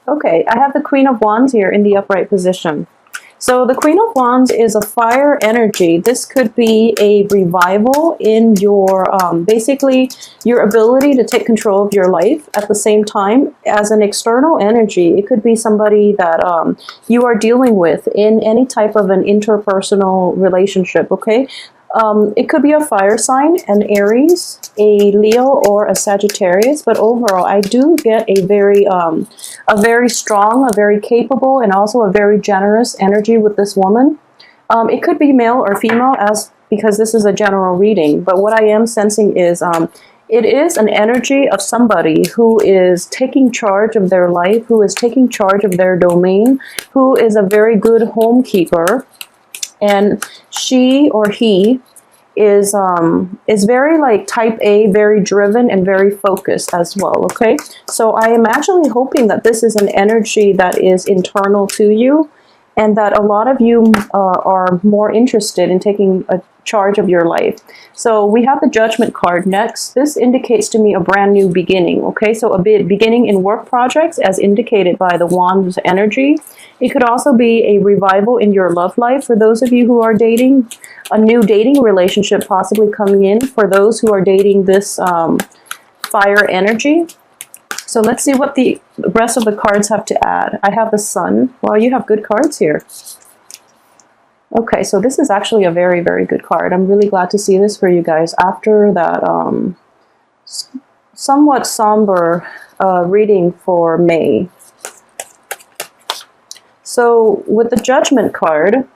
Okay, I have the Queen of Wands here in the upright position. So the Queen of Wands is a fire energy. This could be a revival in your, basically, your ability to take control of your life. At the same time, as an external energy, it could be somebody that you are dealing with in any type of an interpersonal relationship, okay? It could be a fire sign, an Aries, a Leo, or a Sagittarius. But overall, I do get a very strong, a very capable, and also a very generous energy with this woman. It could be male or female, because this is a general reading. But what I am sensing is it is an energy of somebody who is taking charge of their life, who is taking charge of their domain, who is a very good homekeeper. And she or he is very like type A, very driven and very focused as well, okay? So I am actually hoping that this is an energy that is internal to you, and that a lot of you are more interested in taking a charge of your life. So we have the Judgment card next. This indicates to me a brand new beginning, okay? So a beginning in work projects as indicated by the Wands energy. It could also be a revival in your love life for those of you who are dating, a new dating relationship possibly coming in for those who are dating this fire energy. So let's see what the rest of the cards have to add. I have the Sun. Well, you have good cards here. Okay, so this is actually a very, very good card. I'm really glad to see this for you guys after that somewhat somber reading for May. So with the Judgment card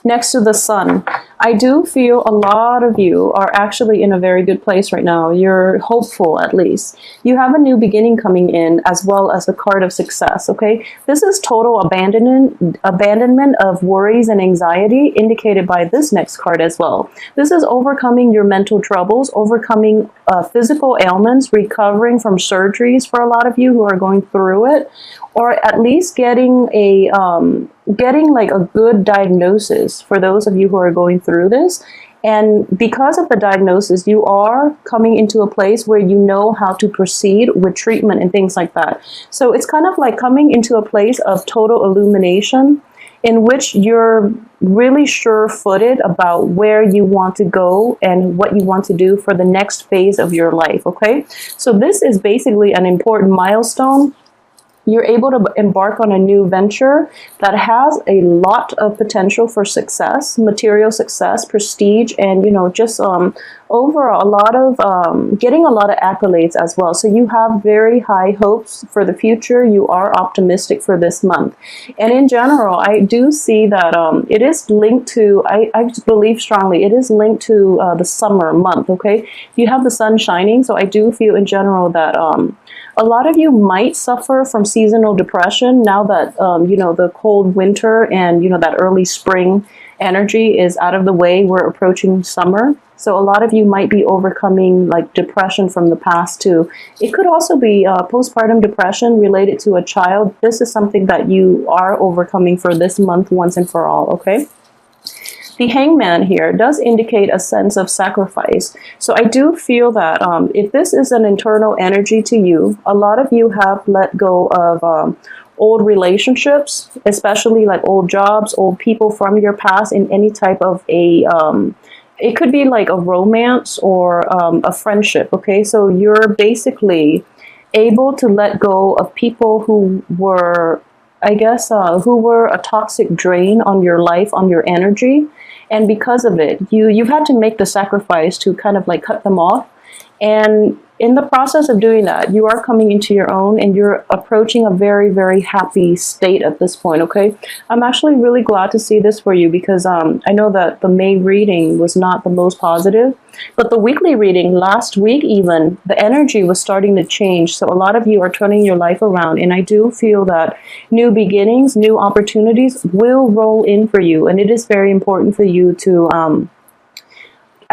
next to the Sun, I do feel a lot of you are actually in a very good place right now. You're hopeful, at least. You have a new beginning coming in, as well as the card of success, okay? This is total abandonment of worries and anxiety, indicated by this next card as well. This is overcoming your mental troubles, overcoming physical ailments, recovering from surgeries for a lot of you who are going through it, or at least getting a like a good diagnosis for those of you who are going through this. And because of the diagnosis, you are coming into a place where you know how to proceed with treatment and things like that. So it's kind of like coming into a place of total illumination, in which you're really sure-footed about where you want to go and what you want to do for the next phase of your life, okay? So this is basically an important milestone. You're able to embark on a new venture that has a lot of potential for success, material success, prestige, and, you know, just overall a lot of getting a lot of accolades as well. So you have very high hopes for the future. You are optimistic for this month. And in general, I do see that it is linked to, I believe strongly, it is linked to the summer month, okay? You have the sun shining, so I do feel in general that a lot of you might suffer from seasonal depression now that, you know, the cold winter and, you know, that early spring energy is out of the way. We're approaching summer. So a lot of you might be overcoming like depression from the past too. It could also be postpartum depression related to a child. This is something that you are overcoming for this month once and for all, okay? The Hangman here does indicate a sense of sacrifice. So I do feel that if this is an internal energy to you, a lot of you have let go of old relationships, especially like old jobs, old people from your past in any type of a, it could be like a romance or a friendship, okay? So you're basically able to let go of people who were, I guess, who were a toxic drain on your life, on your energy. And because of it, you've had to make the sacrifice to kind of like cut them off. And in the process of doing that, you are coming into your own and you're approaching a very, very happy state at this point, okay? I'm actually really glad to see this for you because I know that the May reading was not the most positive, but the weekly reading last week even, the energy was starting to change. So a lot of you are turning your life around, and I do feel that new beginnings, new opportunities will roll in for you, and it is very important for you to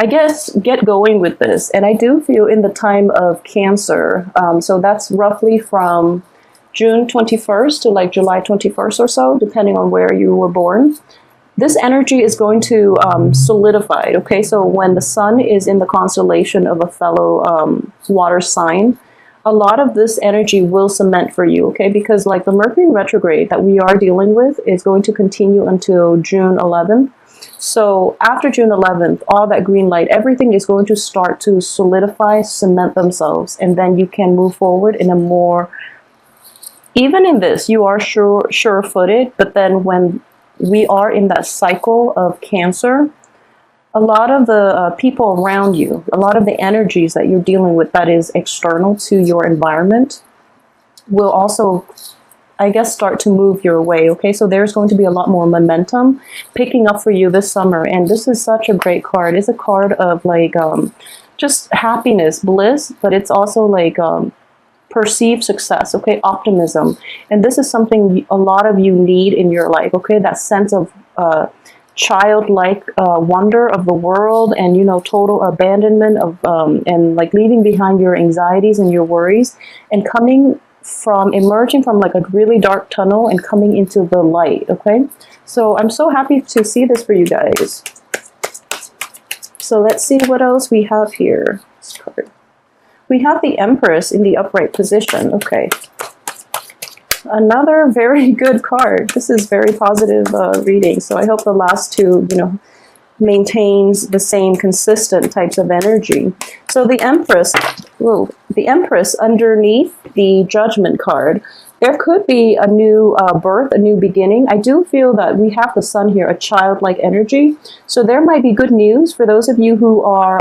I guess, get going with this. And I do feel in the time of Cancer, so that's roughly from June 21st to like July 21st or so, depending on where you were born. This energy is going to solidify, okay? So when the sun is in the constellation of a fellow water sign, a lot of this energy will cement for you, okay? Because like the Mercury in retrograde that we are dealing with is going to continue until June 11th. So after June 11th, all that green light, everything is going to start to solidify, cement themselves, and then you can move forward in a more, even in this, you are sure-footed, but then when we are in that cycle of Cancer, a lot of the people around you, a lot of the energies that you're dealing with that is external to your environment will also, I guess, start to move your way, okay? So there's going to be a lot more momentum picking up for you this summer, and this is such a great card. It's a card of like just happiness, bliss, but it's also like perceived success, okay? Optimism. And this is something a lot of you need in your life, okay? That sense of childlike wonder of the world, and you know, total abandonment of and like leaving behind your anxieties and your worries, and emerging from like a really dark tunnel and coming into the light, okay? So I'm so happy to see this for you guys. So let's see what else we have here. This card. We have the Empress in the upright position, okay. Another very good card. This is very positive reading. So I hope the last two, you know, maintains the same consistent types of energy. So the Empress, whoa, the Empress underneath the Judgment card, there could be a new birth, a new beginning. I do feel that we have the Sun here, a childlike energy. So there might be good news for those of you who are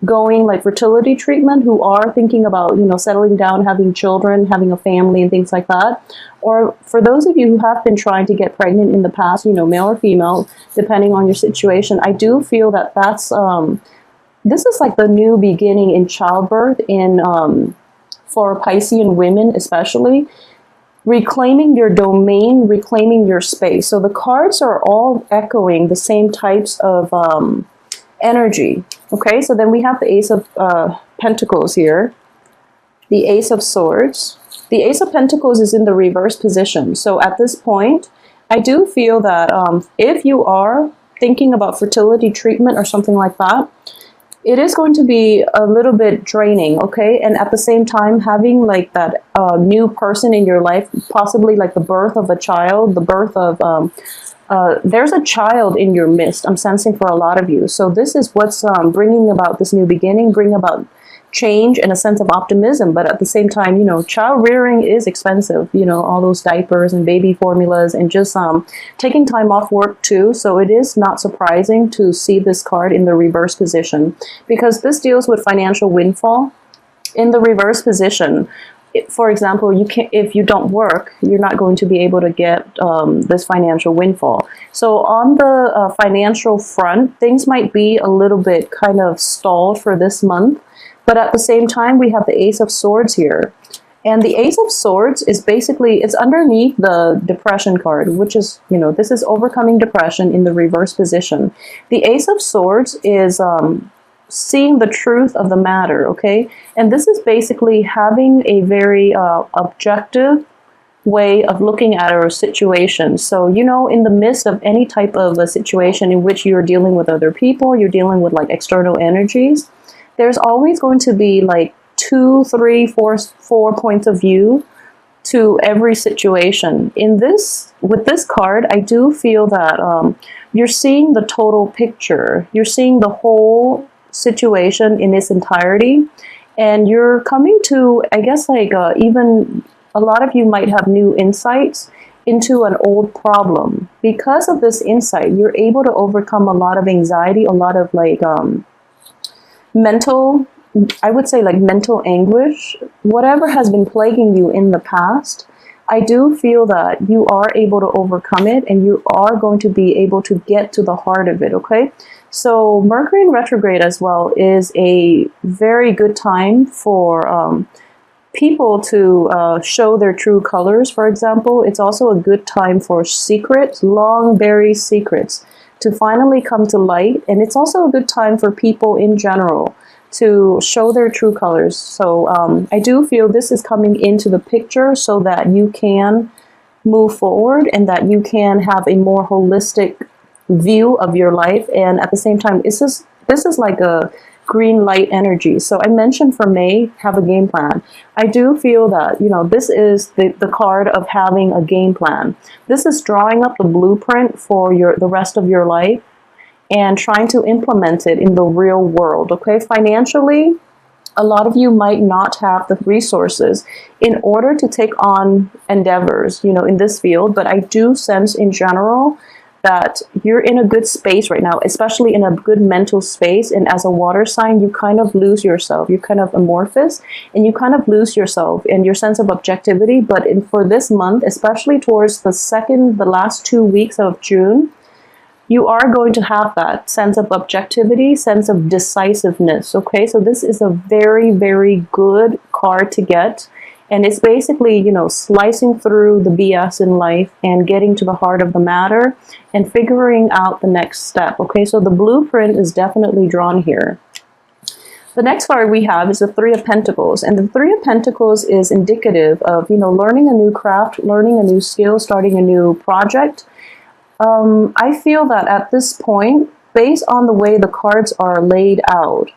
going like fertility treatment, who are thinking about, you know, settling down, having children, having a family and things like that. Or for those of you who have been trying to get pregnant in the past, you know, male or female, depending on your situation, I do feel that that's, this is like the new beginning in childbirth in, for Piscean women especially, reclaiming your domain, reclaiming your space. So the cards are all echoing the same types of energy. Okay, so then we have the Ace of Pentacles here, the Ace of Swords. The Ace of Pentacles is in the reverse position. So at this point, I do feel that if you are thinking about fertility treatment or something like that, it is going to be a little bit draining, okay? And at the same time, having like that new person in your life, possibly like the birth of a child, the birth of there's a child in your midst, I'm sensing, for a lot of you. So this is what's bringing about this new beginning, bringing about change and a sense of optimism. But at the same time, you know, child rearing is expensive, you know, all those diapers and baby formulas, and just taking time off work too. So it is not surprising to see this card in the reverse position, because this deals with financial windfall. In the reverse position, for example, you can't, if you don't work, you're not going to be able to get this financial windfall. So on the financial front, things might be a little bit kind of stalled for this month. But at the same time, we have the Ace of Swords here. And the Ace of Swords is basically, it's underneath the Depression card, which is, you know, this is overcoming depression in the reverse position. The Ace of Swords is seeing the truth of the matter, okay? And this is basically having a very objective way of looking at our situation. So, you know, in the midst of any type of a situation in which you're dealing with other people, you're dealing with like external energies, there's always going to be like 2, 3, 4 points of view to every situation. In this, with this card, I do feel that you're seeing the total picture. You're seeing the whole situation in its entirety, and you're coming to, I guess, like even a lot of you might have new insights into an old problem. Because of this insight, you're able to overcome a lot of anxiety, a lot of like mental, I would say like mental anguish, whatever has been plaguing you in the past. I do feel that you are able to overcome it, and you are going to be able to get to the heart of it, okay? So Mercury in retrograde as well is a very good time for people to show their true colors, for example. It's also a good time for secrets, long buried secrets, to finally come to light. And it's also a good time for people in general to show their true colors. So I do feel this is coming into the picture so that you can move forward and that you can have a more holistic view of your life. And at the same time, this is like a green light energy. So I mentioned for May, have a game plan. I do feel that, you know, this is the card of having a game plan. This is drawing up the blueprint for the rest of your life and trying to implement it in the real world, okay? Financially, a lot of you might not have the resources in order to take on endeavors, you know, in this field, but I do sense in general that you're in a good space right now, especially in a good mental space. And as a water sign, you kind of lose yourself. You're kind of amorphous and you kind of lose yourself and your sense of objectivity. But for this month, especially towards the last 2 weeks of June, you are going to have that sense of objectivity, sense of decisiveness, okay? So this is a very, very good card to get. And it's basically, you know, slicing through the BS in life and getting to the heart of the matter and figuring out the next step, okay? So the blueprint is definitely drawn here. The next card we have is the Three of Pentacles. And the Three of Pentacles is indicative of, you know, learning a new craft, learning a new skill, starting a new project. I feel that at this point, based on the way the cards are laid out,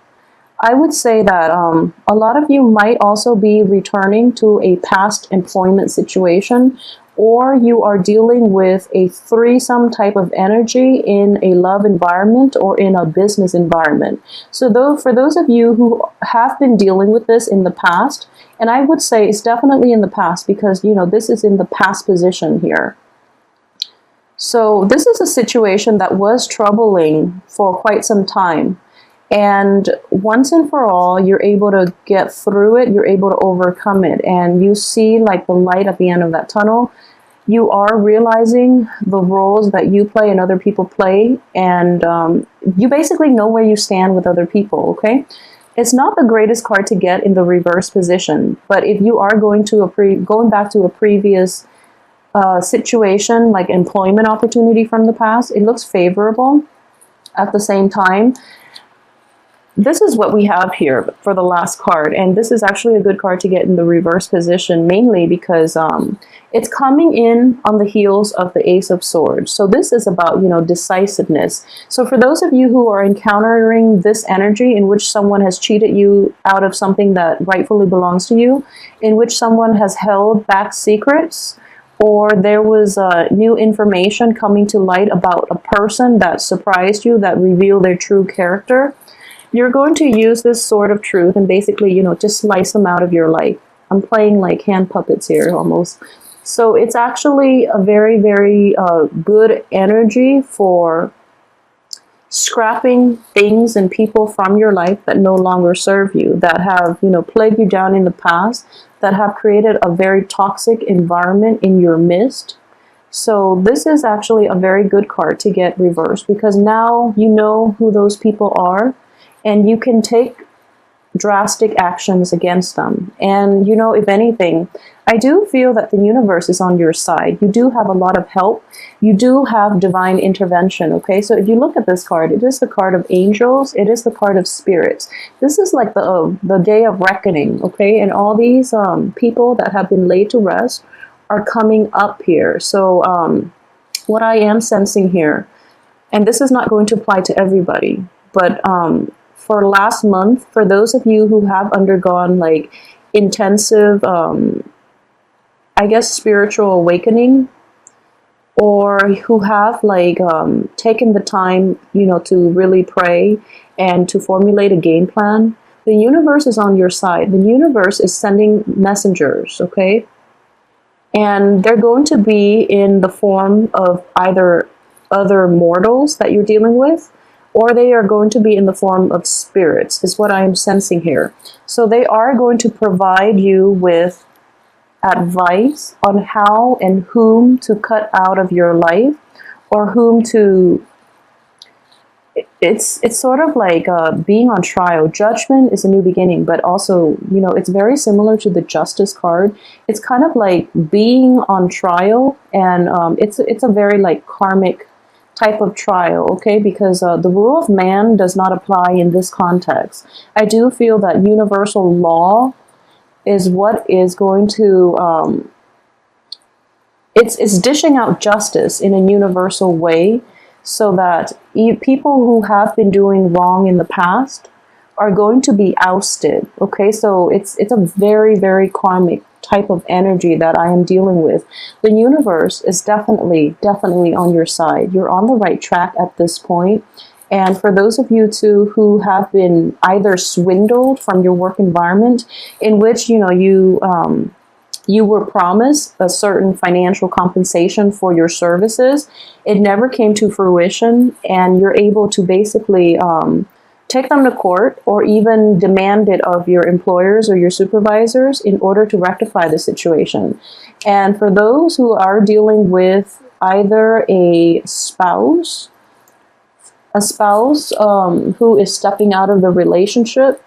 I would say that a lot of you might also be returning to a past employment situation, or you are dealing with a threesome type of energy in a love environment or in a business environment. So for those of you who have been dealing with this in the past, and I would say it's definitely in the past because, you know, this is in the past position here. So this is a situation that was troubling for quite some time. And once and for all, you're able to get through it, you're able to overcome it, and you see like the light at the end of that tunnel. You are realizing the roles that you play and other people play, and you basically know where you stand with other people, okay? It's not the greatest card to get in the reverse position, but if you are going back to a previous situation, like employment opportunity from the past, it looks favorable. At the same time, this is what we have here for the last card, and this is actually a good card to get in the reverse position, mainly because it's coming in on the heels of the Ace of Swords. So this is about, you know, decisiveness. So for those of you who are encountering this energy in which someone has cheated you out of something that rightfully belongs to you, in which someone has held back secrets, or there was new information coming to light about a person that surprised you, that revealed their true character, you're going to use this sword of truth and basically, you know, just slice them out of your life. I'm playing like hand puppets here almost. So it's actually a very, very good energy for scrapping things and people from your life that no longer serve you, that have, you know, plagued you down in the past, that have created a very toxic environment in your midst. So this is actually a very good card to get reversed because now you know who those people are and you can take drastic actions against them. And, you know, if anything, I do feel that the universe is on your side. You do have a lot of help. You do have divine intervention, okay? So if you look at this card, it is the card of angels. It is the card of spirits. This is like the day of reckoning, okay? And all these people that have been laid to rest are coming up here. So what I am sensing here, and this is not going to apply to everybody, but for last month, for those of you who have undergone like intensive, I guess, spiritual awakening, or who have like taken the time, you know, to really pray and to formulate a game plan, the universe is on your side. The universe is sending messengers, okay? And they're going to be in the form of either other mortals that you're dealing with, or they are going to be in the form of spirits, is what I am sensing here. So they are going to provide you with advice on how and whom to cut out of your life, or whom to... It's sort of like being on trial. Judgment is a new beginning, but also, you know, it's very similar to the Justice card. It's kind of like being on trial, and it's a very like karmic type of trial, okay? Because the rule of man does not apply in this context. I do feel that universal law is what is going to, it's dishing out justice in a universal way, so that people who have been doing wrong in the past are going to be ousted. Okay, so it's a very, very karmic type of energy that I am dealing with. The universe is definitely on your side. You're on the right track at this point. And for those of you too who have been either swindled from your work environment, in which you were promised a certain financial compensation for your services, it never came to fruition, and you're able to basically take them to court or even demand it of your employers or your supervisors in order to rectify the situation. And for those who are dealing with either a spouse who is stepping out of the relationship,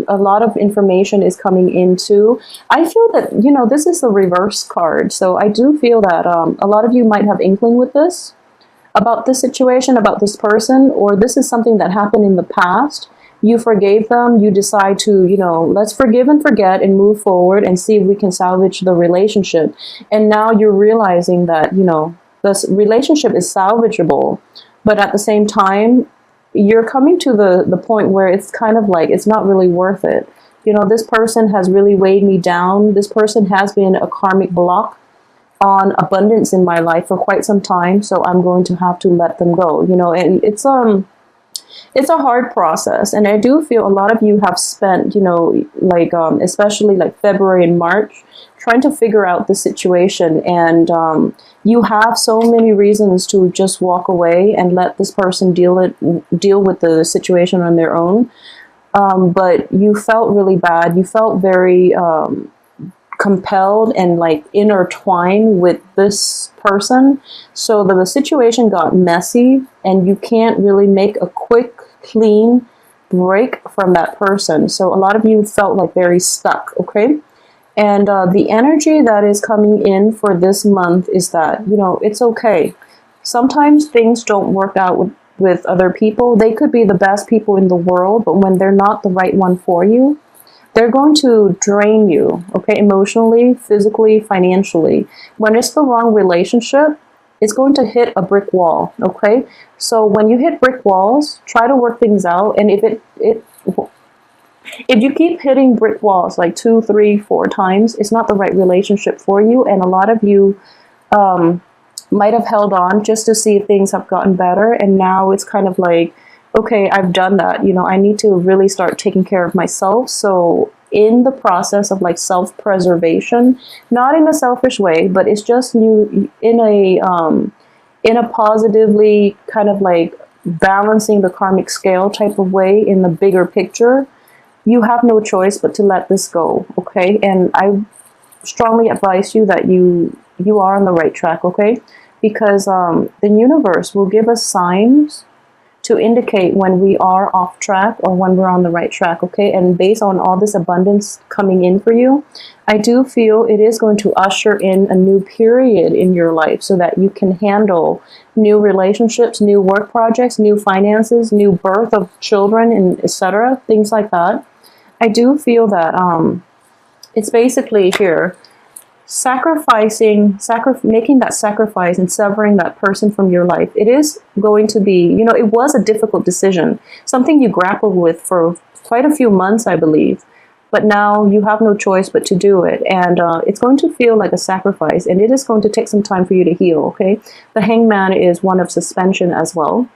a lot of information is coming into. I feel that, this is the reverse card. So I do feel that a lot of you might have inkling with this, about this situation, about this person, or this is something that happened in the past. You forgave them, you decide to, let's forgive and forget and move forward and see if we can salvage the relationship. And now you're realizing that, this relationship is salvageable, but at the same time, you're coming to the point where it's kind of like, it's not really worth it. This person has really weighed me down. This person has been a karmic block on abundance in my life for quite some time, so I'm going to have to let them go. And it's a hard process, and I do feel a lot of you have spent, especially like February and March, trying to figure out the situation, and you have so many reasons to just walk away and let this person deal with the situation on their own. But you felt really bad. You felt very compelled and like intertwined with this person. So the situation got messy, and you can't really make a quick, clean break from that person. So a lot of you felt like very stuck, okay? And the energy that is coming in for this month is that, it's okay. Sometimes things don't work out with other people. They could be the best people in the world, but when they're not the right one for you, they're going to drain you, okay, emotionally, physically, financially. When it's the wrong relationship, it's going to hit a brick wall, okay? So when you hit brick walls, try to work things out. And if you keep hitting brick walls like 2, 3, 4 times, it's not the right relationship for you. And a lot of you might have held on just to see if things have gotten better. And now it's kind of like, okay, I've done that. I need to really start taking care of myself. So in the process of like self-preservation, not in a selfish way, but it's just you in a positively kind of like balancing the karmic scale type of way in the bigger picture, you have no choice but to let this go, okay? And I strongly advise you that you are on the right track, okay? Because the universe will give us signs to indicate when we are off track or when we're on the right track, okay? And based on all this abundance coming in for you, I do feel it is going to usher in a new period in your life so that you can handle new relationships, new work projects, new finances, new birth of children, and etc., things like that. I do feel that it's basically here, making that sacrifice and severing that person from your life. It is going to be, it was a difficult decision, something you grappled with for quite a few months, I believe. But now you have no choice but to do it. And it's going to feel like a sacrifice, and it is going to take some time for you to heal, okay? The Hangman is one of suspension as well.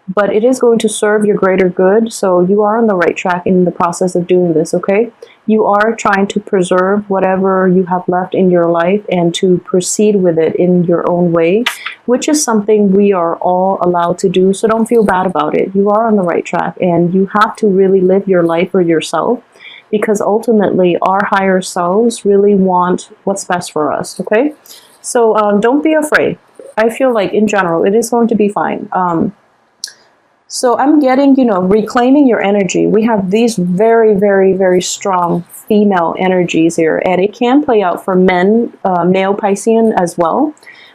But it is going to serve your greater good, so you are on the right track in the process of doing this, okay? You are trying to preserve whatever you have left in your life and to proceed with it in your own way, which is something we are all allowed to do, so don't feel bad about it. You are on the right track, and you have to really live your life for yourself, because ultimately our higher selves really want what's best for us, okay? So don't be afraid. I feel like in general, it is going to be fine. So I'm getting, reclaiming your energy. We have these very, very, very strong female energies here, and it can play out for men, male Piscean as well.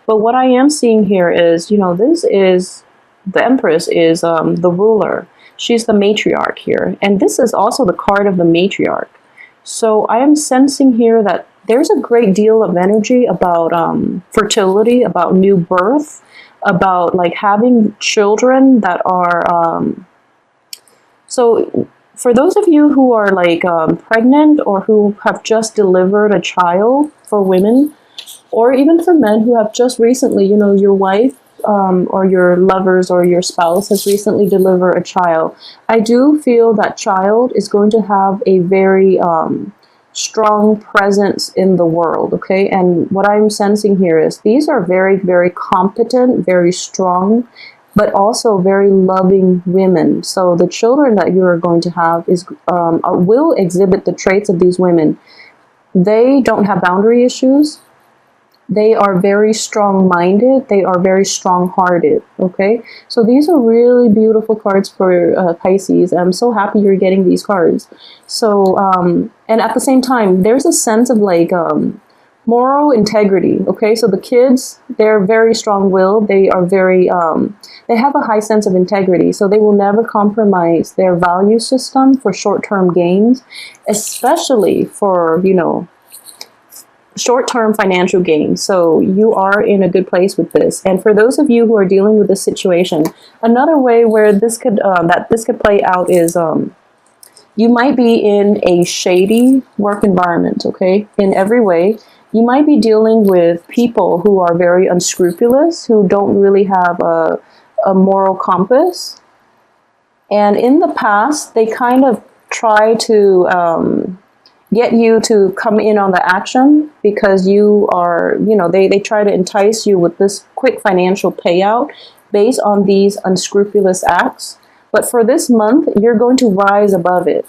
But what I am seeing here is, this is, the Empress is the ruler. She's the matriarch here. And this is also the card of the matriarch. So I am sensing here that there's a great deal of energy about fertility, about new birth, about like having children that are, so For those of you who are like pregnant or who have just delivered a child, for women, or even for men who have just recently, you know, your wife or your lovers or your spouse has recently delivered a child, I do feel that child is going to have a very strong presence in the world, okay? And what I'm sensing here is these are very, very competent, very strong, but also very loving women. So the children that you are going to have is will exhibit the traits of these women. They don't have boundary issues. They are very strong-minded. They are very strong-hearted, okay? So these are really beautiful cards for Pisces. I'm so happy you're getting these cards. So, and at the same time, there's a sense of like moral integrity, okay? So the kids, they're very strong-willed. They are very, they have a high sense of integrity. So they will never compromise their value system for short-term gains, especially for, you know, short-term financial gain. So you are in a good place with this. And for those of you who are dealing with this situation, another way where this could this could play out is you might be in a shady work environment, okay? In every way. You might be dealing with people who are very unscrupulous, who don't really have a moral compass. And in the past, they kind of try to get you to come in on the action because you are, you know, they try to entice you with this quick financial payout based on these unscrupulous acts. But for this month, you're going to rise above it.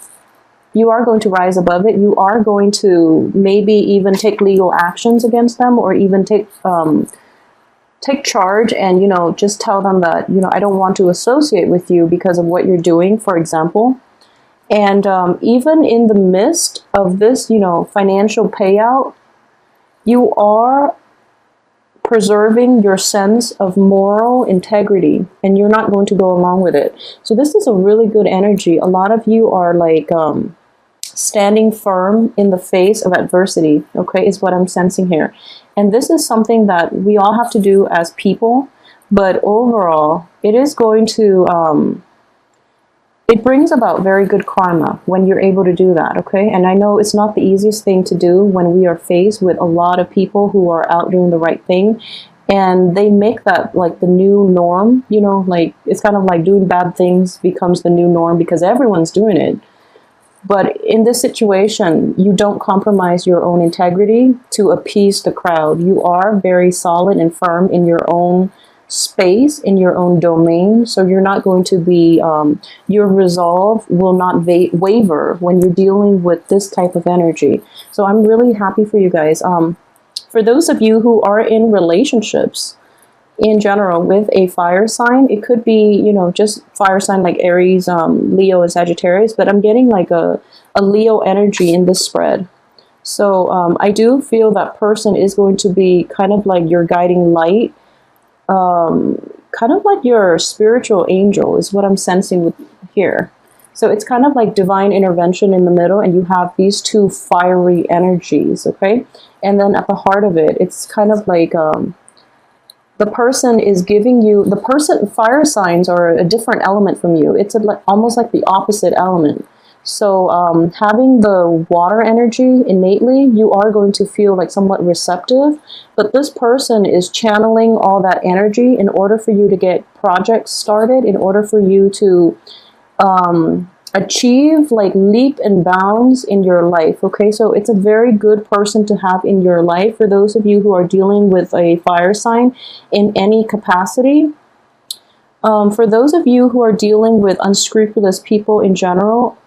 You are going to rise above it. You are going to maybe even take legal actions against them, or even take charge and, you know, just tell them that, you know, I don't want to associate with you because of what you're doing, for example. And even in the midst of this, you know, financial payout, you are preserving your sense of moral integrity, and you're not going to go along with it. So this is a really good energy. A lot of you are like standing firm in the face of adversity, okay, is what I'm sensing here. And this is something that we all have to do as people, but overall, it is going to... it brings about very good karma when you're able to do that, okay? And I know it's not the easiest thing to do when we are faced with a lot of people who are out doing the right thing, and they make that like the new norm, you know, like it's kind of like doing bad things becomes the new norm because everyone's doing it. But in this situation, you don't compromise your own integrity to appease the crowd. You are very solid and firm in your own space, in your own domain, so you're not going to be your resolve will not waver when you're dealing with this type of energy. So I'm really happy for you guys. For those of you who are in relationships in general with a fire sign, it could be, you know, just fire sign like Aries, Leo, and Sagittarius, but I'm getting like a Leo energy in this spread. So I do feel that person is going to be kind of like your guiding light, kind of like your spiritual angel is what I'm sensing with here. So it's kind of like divine intervention in the middle, and you have these two fiery energies, okay? And then at the heart of it, it's kind of like the person is giving you, the person, fire signs are a different element from you. It's like almost like the opposite element. So having the water energy innately, you are going to feel like somewhat receptive, but this person is channeling all that energy in order for you to get projects started, in order for you to achieve like leap and bounds in your life, okay? So it's a very good person to have in your life for those of you who are dealing with a fire sign in any capacity. For those of you who are dealing with unscrupulous people in general,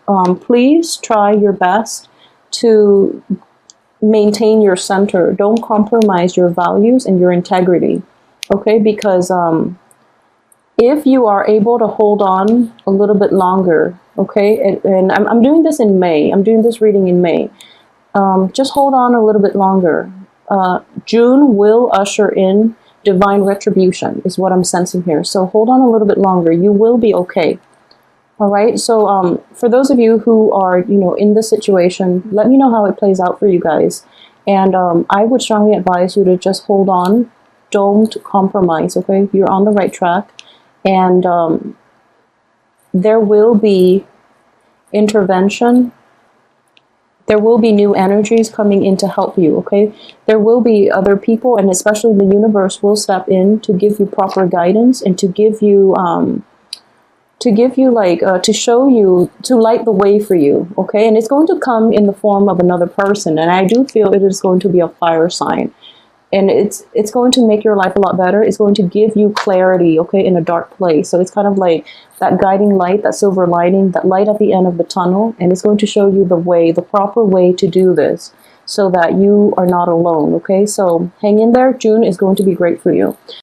please try your best to maintain your center. Don't compromise your values and your integrity, okay? Because if you are able to hold on a little bit longer, okay? And I'm doing this in May. I'm doing this reading in May. Just hold on a little bit longer. June will usher in divine retribution is what I'm sensing here. So hold on a little bit longer. You will be okay. All right. So for those of you who are, you know, in this situation, let me know how it plays out for you guys. And I would strongly advise you to just hold on. Don't compromise. Okay. You're on the right track. And there will be intervention. There will be new energies coming in to help you, okay? There will be other people, and especially the universe will step in to give you proper guidance and to give you like, to show you, to light the way for you, okay? And it's going to come in the form of another person, and I do feel it is going to be a fire sign. And it's going to make your life a lot better. It's going to give you clarity, okay, in a dark place. So it's kind of like that guiding light, that silver lining, that light at the end of the tunnel. And it's going to show you the way, the proper way to do this so that you are not alone, okay? So hang in there. June is going to be great for you.